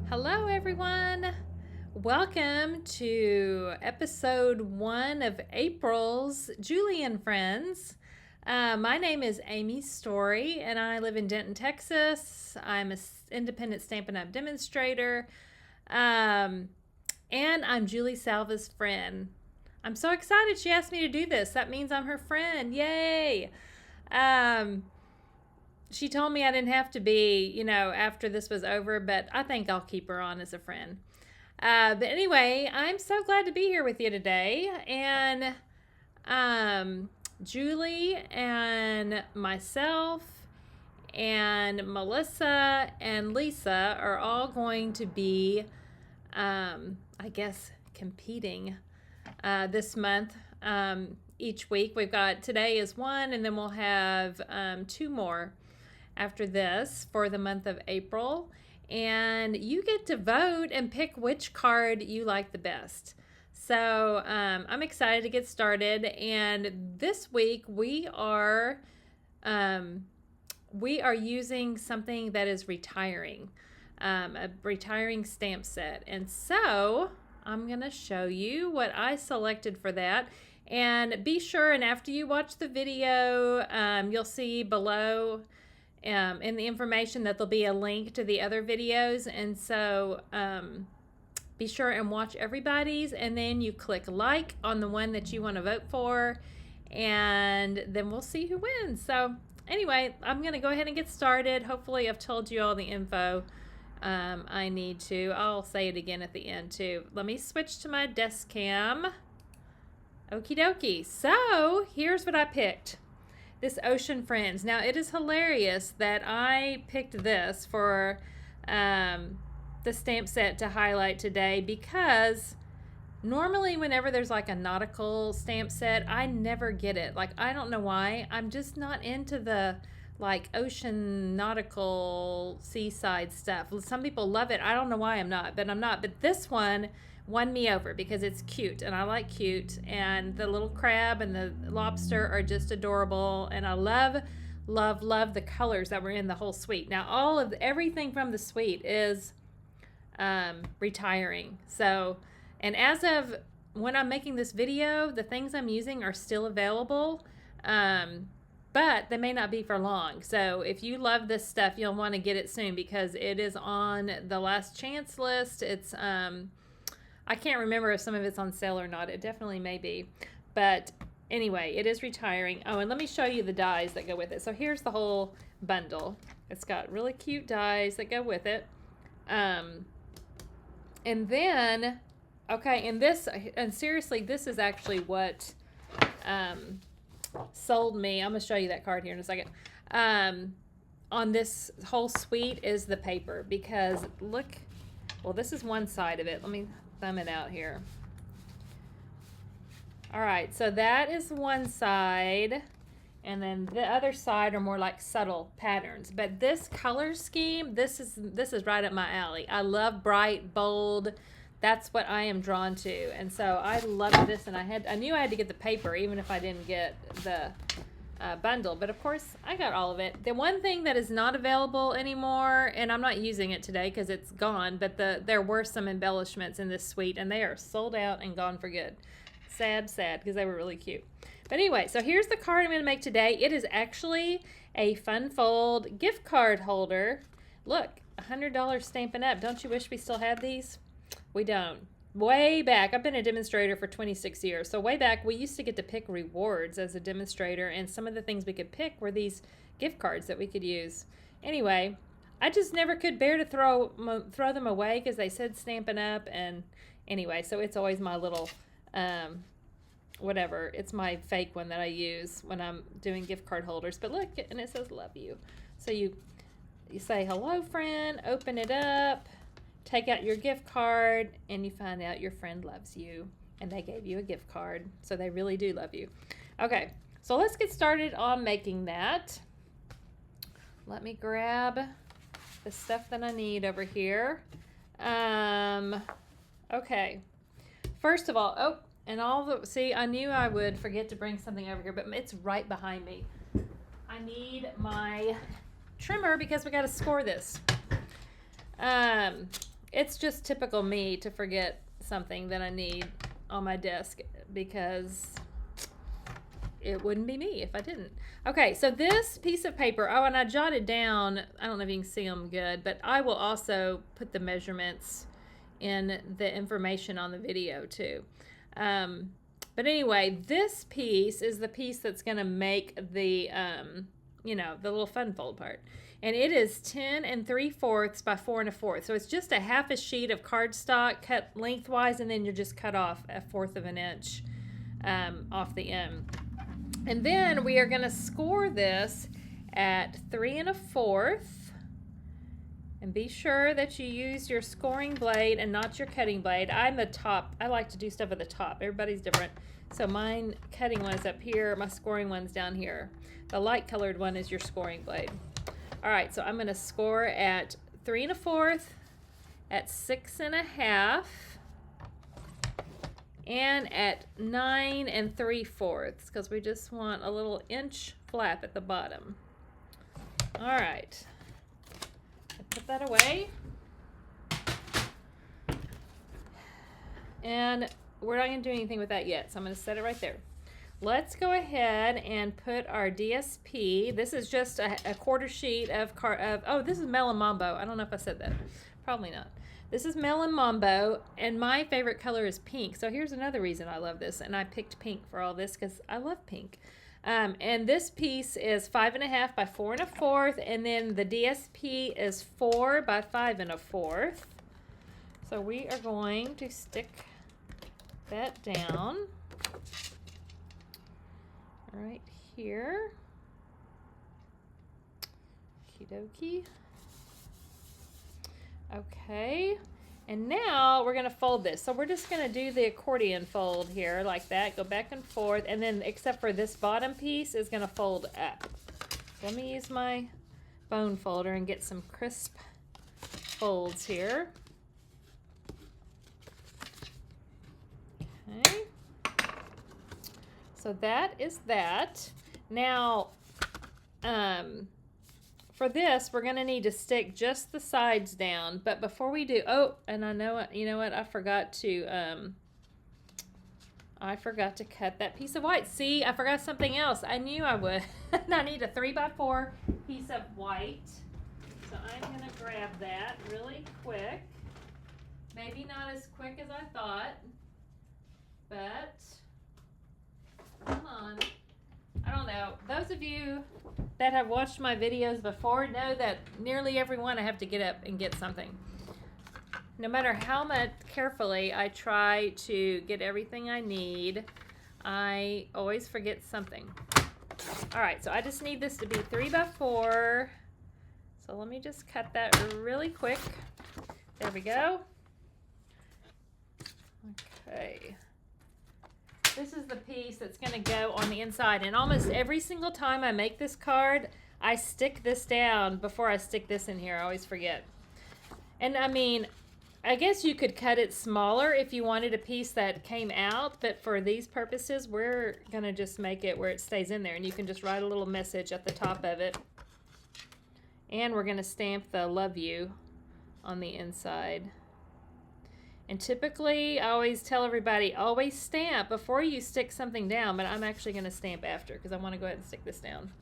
Hello, everyone. Welcome to episode 1 of April's Julie and Friends. My name is Amy Story, and I live in Denton, Texas. I'm an independent Stampin' Up! Demonstrator, and I'm Julie Salva's friend. I'm so excited she asked me to do this. That means I'm her friend. Yay! She told me I didn't have to be, after this was over, but I think I'll keep her on as a friend. But anyway, I'm so glad to be here with you today. And Julie and myself and Melissa and Lisa are all going to be, competing this month. Each week we've got today is one, and then we'll have 2 more after this for the month of April. And you get to vote and pick which card you like the best. So I'm excited to get started. And this week we are using something that is retiring, a retiring stamp set. And so I'm going to show you what I selected for that. And be sure, and after you watch the video, you'll see below in the information that there'll be a link to the other videos. And so be sure and watch everybody's, and then you click like on the one that you want to vote for, and then we'll see who wins. So anyway, I'm going to go ahead and get started. Hopefully I've told you all the info I need to. I'll say it again at the end too. Let me switch to my desk cam. Okie dokie. So here's what I picked. This Ocean Friends. Now, it is hilarious that I picked this for the stamp set to highlight today, because normally whenever there's like a nautical stamp set, I never get it. Like, I don't know why. I'm just not into the like ocean nautical seaside stuff. Some people love it. I don't know why I'm not. But this one won me over because it's cute, and I like cute, and the little crab and the lobster are just adorable, and I love the colors that were in the whole suite. Now everything from the suite is retiring. So, and as of when I'm making this video, the things I'm using are still available, but they may not be for long. So if you love this stuff, you'll want to get it soon, because it is on the last chance list. It's I can't remember if some of it's on sale or not. It definitely may be. But anyway, it is retiring. Oh, and let me show you the dies that go with it. So here's the whole bundle. It's got really cute dies that go with it. And then, okay, and seriously, this is actually what sold me. I'm going to show you that card here in a second. On this whole suite is the paper, because look, well, this is one side of it. Let me thumb it out here. All right, so that is one side, and then the other side are more like subtle patterns. But this color scheme, this is right up my alley. I love bright, bold. That's what I am drawn to, and so I love this. And I knew I had to get the paper, even if I didn't get the bundle. But of course, I got all of it. The one thing that is not available anymore, and I'm not using it today because it's gone, but there were some embellishments in this suite, and they are sold out and gone for good. Sad, because they were really cute. But anyway, so here's the card I'm going to make today. It is actually a Fun Fold gift card holder. Look, $100 Stampin' Up! Don't you wish we still had these? We don't. Way back, I've been a demonstrator for 26 years. So way back, we used to get to pick rewards as a demonstrator, and some of the things we could pick were these gift cards that we could use. Anyway, I just never could bear to throw them away because they said Stampin' Up! And anyway, so it's always my little, whatever. It's my fake one that I use when I'm doing gift card holders. But look, and it says love you. So you say, hello, friend, open it up. Take out your gift card, and you find out your friend loves you, and they gave you a gift card, so they really do love you. Okay, so let's get started on making that. Let me grab the stuff that I need over here. Okay, first of all, see, I knew I would forget to bring something over here, but it's right behind me. I need my trimmer because we got to score this. it's just typical me to forget something that I need on my desk because it wouldn't be me if I didn't. Okay, so this piece of paper, oh, and I jotted down, I don't know if you can see them good, but I will also put the measurements in the information on the video too. But anyway, this piece is the piece that's going to make the, you know, the little fun fold part. And it is 10 3/4 by 4 1/4. So it's just a half a sheet of cardstock cut lengthwise, and then you just cut off 1/4 of an inch off the end. And then we are going to score this at 3 1/4. And be sure that you use your scoring blade and not your cutting blade. I'm the top. I like to do stuff at the top. Everybody's different. So mine cutting one is up here. My scoring one's down here. The light colored one is your scoring blade. All right, so I'm going to score at 3 1/4, at 6 1/2, and at 9 3/4, because we just want a little inch flap at the bottom. All right. Put that away. And we're not going to do anything with that yet, so I'm going to set it right there. Let's go ahead and put our DSP. This is just a 1/4 sheet of oh, this is Melon Mambo. I don't know if I said that. Probably not. This is Melon Mambo, and my favorite color is pink. So here's another reason I love this, and I picked pink for all this because I love pink. And this piece is 5 1/2 by 4 1/4, and then the DSP is 4 by 5 1/4. So we are going to stick that down right here. Okie dokie. Okay. And now we're going to fold this. So we're just going to do the accordion fold here like that. Go back and forth. And then except for this bottom piece is going to fold up. So let me use my bone folder and get some crisp folds here. Okay. So that is that. Now, for this, we're going to need to stick just the sides down. But before we do, oh, and I know, you know what, I forgot to cut that piece of white. See, I forgot something else. I knew I would. I need a 3 by 4 piece of white. So I'm going to grab that really quick. Maybe not as quick as I thought, but come on. I don't know. Those of you that have watched my videos before know that nearly every one I have to get up and get something. No matter how much carefully I try to get everything I need, I always forget something. All right, so I just need this to be 3 by 4. So let me just cut that really quick. There we go. Okay. This is the piece that's going to go on the inside, and almost every single time I make this card, I stick this down before I stick this in here. I always forget. And I mean, I guess you could cut it smaller if you wanted a piece that came out, but for these purposes, we're going to just make it where it stays in there, and you can just write a little message at the top of it. And we're going to stamp the love you on the inside. And typically, I always tell everybody, always stamp before you stick something down, but I'm actually going to stamp after because I want to go ahead and stick this down.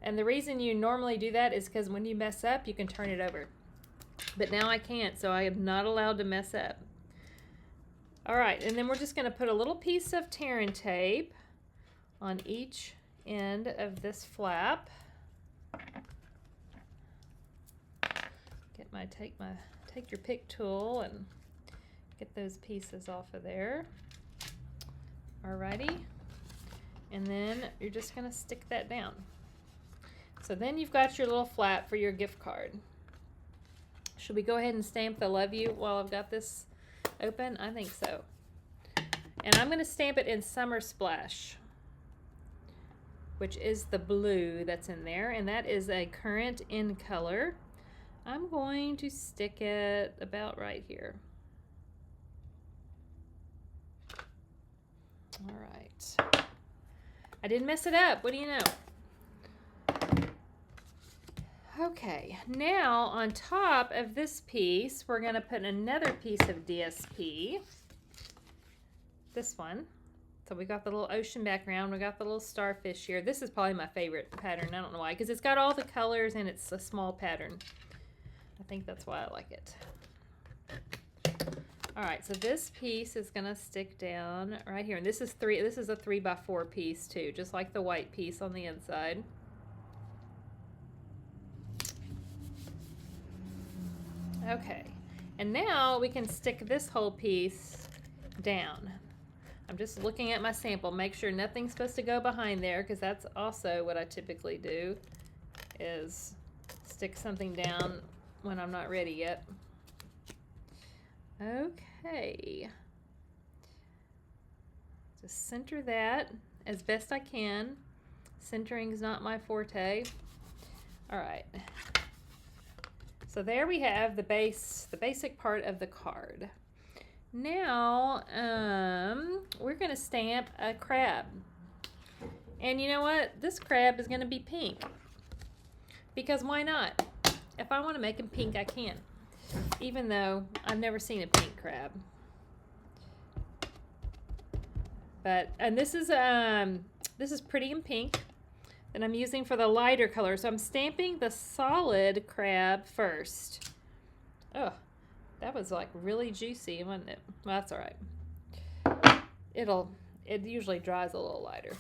And the reason you normally do that is because when you mess up, you can turn it over. But now I can't, so I am not allowed to mess up. All right, and then we're just going to put a little piece of tearing tape on each end of this flap. Take your pick tool and get those pieces off of there. Alrighty. And then you're just going to stick that down. So then you've got your little flap for your gift card. Should we go ahead and stamp the love you while I've got this open? I think so. And I'm going to stamp it in Summer Splash, which is the blue that's in there. And that is a current in color. I'm going to stick it about right here. All right. I didn't mess it up. What do you know? Okay, now on top of this piece, we're going to put another piece of DSP. This one. So we got the little ocean background. We got the little starfish here. This is probably my favorite pattern. I don't know why, because it's got all the colors and it's a small pattern. I think that's why I like it. All right, so this piece is going to stick down right here. And this is a 3x4 piece too, just like the white piece on the inside. Okay, and now we can stick this whole piece down. I'm just looking at my sample, make sure nothing's supposed to go behind there, because that's also what I typically do, is stick something down when I'm not ready yet. Okay. Just center that as best I can. Centering is not my forte. All right. So there we have the basic part of the card. Now, we're going to stamp a crab. And you know what? This crab is going to be pink. Because why not? If I want to make him pink, I can. Even though I've never seen a pink crab. And this is pretty in pink that I'm using for the lighter color. So I'm stamping the solid crab first. Oh, that was like really juicy, wasn't it? Well, that's all right. It usually dries a little lighter.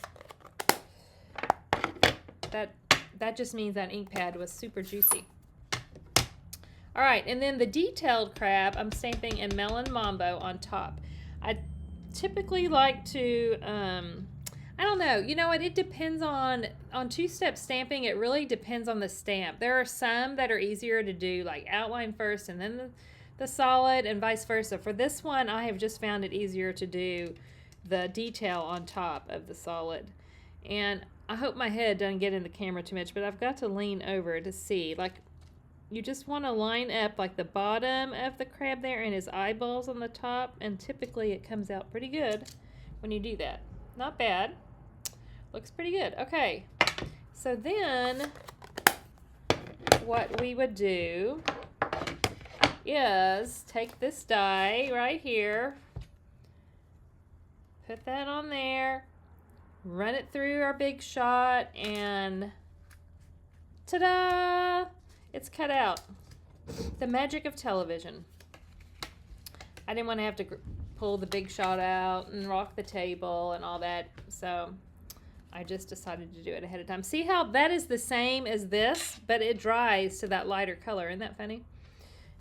That just means that ink pad was super juicy. All right, and then the detailed crab, I'm stamping in Melon Mambo on top. I typically like to, I don't know, you know what, it depends on two-step stamping, it really depends on the stamp. There are some that are easier to do, like outline first and then the solid, and vice versa. For this one, I have just found it easier to do the detail on top of the solid. And I hope my head doesn't get in the camera too much, but I've got to lean over to see. Like, you just want to line up like the bottom of the crab there and his eyeballs on the top, and typically it comes out pretty good when you do that. Not bad. Looks pretty good. Okay, so then what we would do is take this die right here, put that on there, run it through our big shot, and ta-da! It's cut out. The magic of television. I didn't want to have to pull the big shot out and rock the table and all that, so I just decided to do it ahead of time. See how that is the same as this, but it dries to that lighter color. Isn't that funny?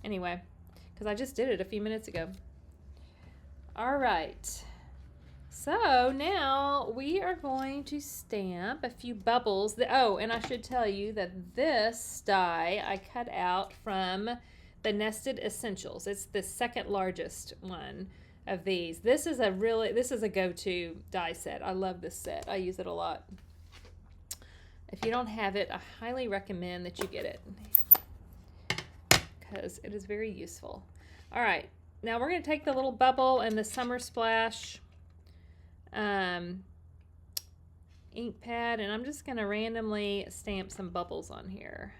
Anyway, because I just did it a few minutes ago. All right. So now we are going to stamp a few bubbles. Oh, and I should tell you that this die I cut out from the Nested Essentials. It's the second largest one of these. This is a go-to die set. I love this set. I use it a lot. If you don't have it, I highly recommend that you get it because it is very useful. All right, now we're going to take the little bubble and the Summer Splash ink pad, and I'm just going to randomly stamp some bubbles on here.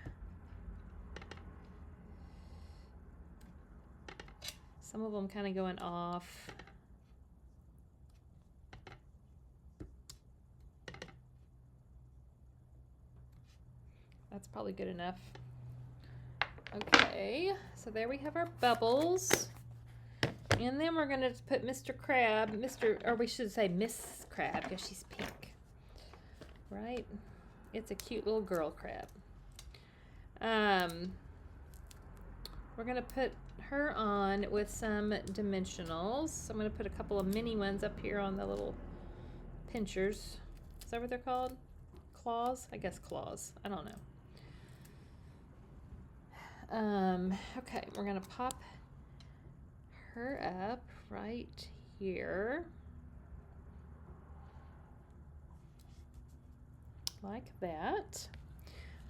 Some of them kind of going off. That's probably good enough. Okay, so there we have our bubbles. And then we're going to put Mr. Crab, or we should say Miss Crab, because she's pink. Right? It's a cute little girl crab. We're going to put her on with some dimensionals. So I'm going to put a couple of mini ones up here on the little pinchers. Is that what they're called? Claws? I guess claws. I don't know. Okay, we're going to pop her up right here. Like that.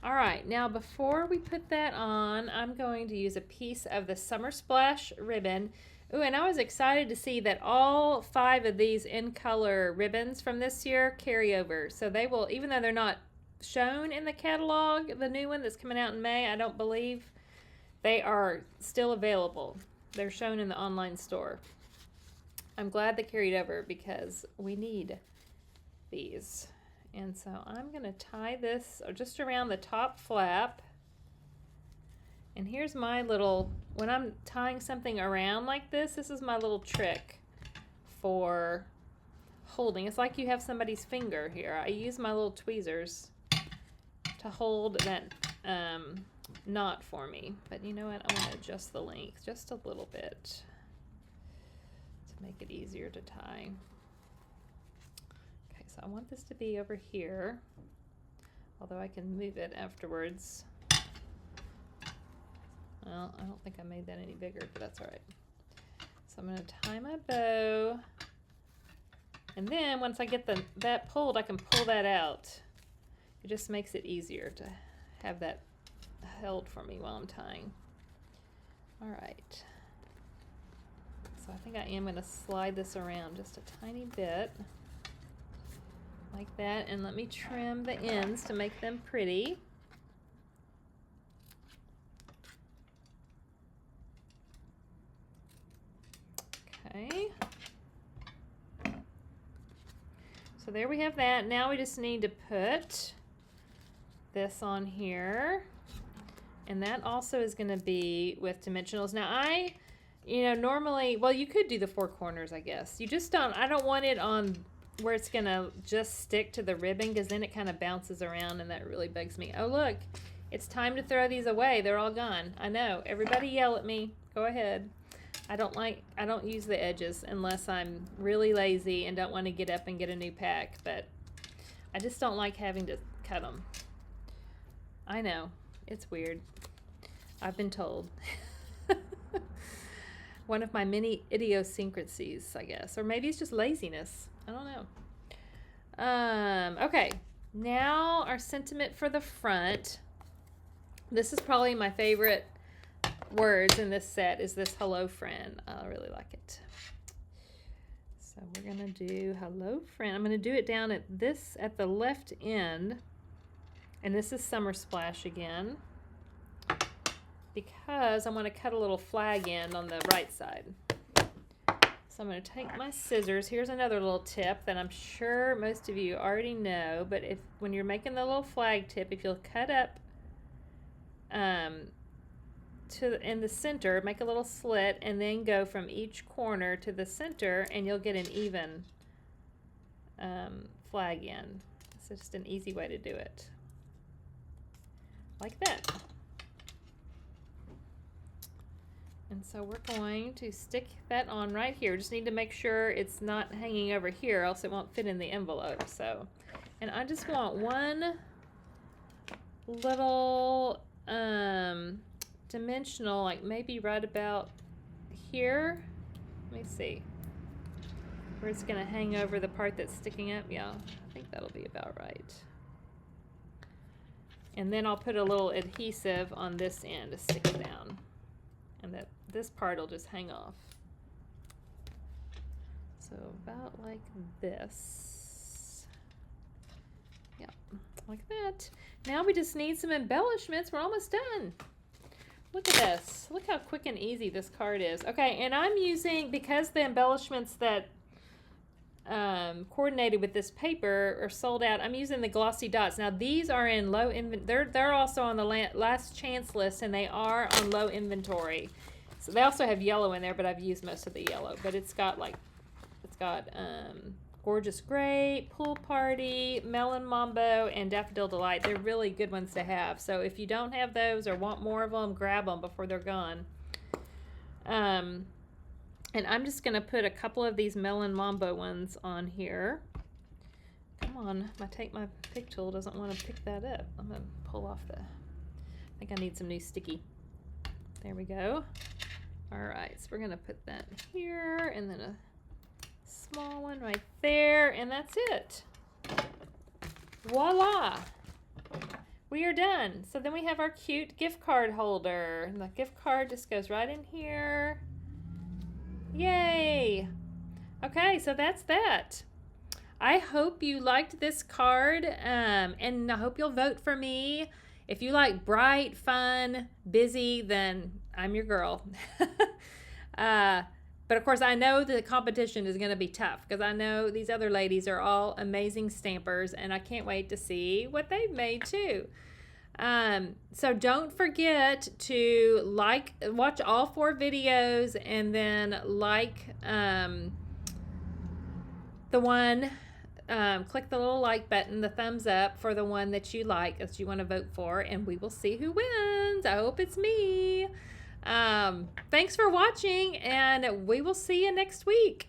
All right, now before we put that on, I'm going to use a piece of the Summer Splash ribbon. Ooh, and I was excited to see that all 5 of these in color ribbons from this year carry over. So they will, even though they're not shown in the catalog, the new one that's coming out in May, I don't believe they are still available. They're shown in the online store. I'm glad they carried over because we need these. And so I'm going to tie this just around the top flap. And here's my little, when I'm tying something around like this is my little trick for holding. It's like you have somebody's finger here. I use my little tweezers to hold that knot for me. But you know what? I'm going to adjust the length just a little bit to make it easier to tie. Okay, so I want this to be over here, although I can move it afterwards. Well, I don't think I made that any bigger, but that's all right. So I'm going to tie my bow. And then once I get that pulled, I can pull that out. It just makes it easier to have that held for me while I'm tying. All right. So I think I am going to slide this around just a tiny bit. Like that. And let me trim the ends to make them pretty. Okay. So there we have that. Now we just need to put this on here. And that also is going to be with dimensionals. Now normally, well, you could do the 4 corners, I guess. You just don't, I don't want it on where it's going to just stick to the ribbon because then it kind of bounces around and that really bugs me. Oh, look, it's time to throw these away. They're all gone. I know. Everybody yell at me. Go ahead. I don't use the edges unless I'm really lazy and don't want to get up and get a new pack, but I just don't like having to cut them. I know, it's weird. I've been told. One of my many idiosyncrasies, I guess, or maybe it's just laziness. I don't know. Okay, now our sentiment for the front. This is probably my favorite words in this set is this hello friend. I really like it. So we're gonna do hello friend. I'm gonna do it down at the left end, and this is Summer Splash again because I want to cut a little flag end on the right side. So I'm going to take my scissors. Here's another little tip that I'm sure most of you already know, but when you're making the little flag tip, if you'll cut up in the center, make a little slit, and then go from each corner to the center, and you'll get an even flag end. It's just an easy way to do it. Like that. And so we're going to stick that on right here. Just need to make sure it's not hanging over here, else it won't fit in the envelope. So, and I just want one little dimensional, like maybe right about here. Let me see. Where it's gonna hang over the part that's sticking up. Yeah, I think that'll be about right. And then I'll put a little adhesive on this end to stick it down. And this part will just hang off. So about like this. Yeah, like that. Now we just need some embellishments. We're almost done. Look at this. Look how quick and easy this card is. Okay, and I'm using, because the embellishments that coordinated with this paper are sold out, I'm using the glossy dots. Now these are in low inventory. They're also on the last chance list, and they are on low inventory. So they also have yellow in there, but I've used most of the yellow. But it's got Gorgeous Grape, Pool Party, Melon Mambo, and Daffodil Delight. They're really good ones to have. So if you don't have those or want more of them, grab them before they're gone. And I'm just going to put a couple of these Melon Mambo ones on here. Come on, my pick tool doesn't want to pick that up. I'm going to pull off I think I need some new sticky. There we go. All right, so we're going to put that here, and then a small one right there, and that's it. Voila! We are done. So then we have our cute gift card holder. And the gift card just goes right in here. Yay! Okay, so that's that. I hope you liked this card, and I hope you'll vote for me. If you like bright, fun, busy, then I'm your girl. But of course, I know the competition is going to be tough because I know these other ladies are all amazing stampers, and I can't wait to see what they've made too. So don't forget to watch all 4 videos, and then the one, click the little like button, the thumbs up for the one that you like, that you want to vote for, and we will see who wins. I hope it's me. Thanks for watching, and we will see you next week.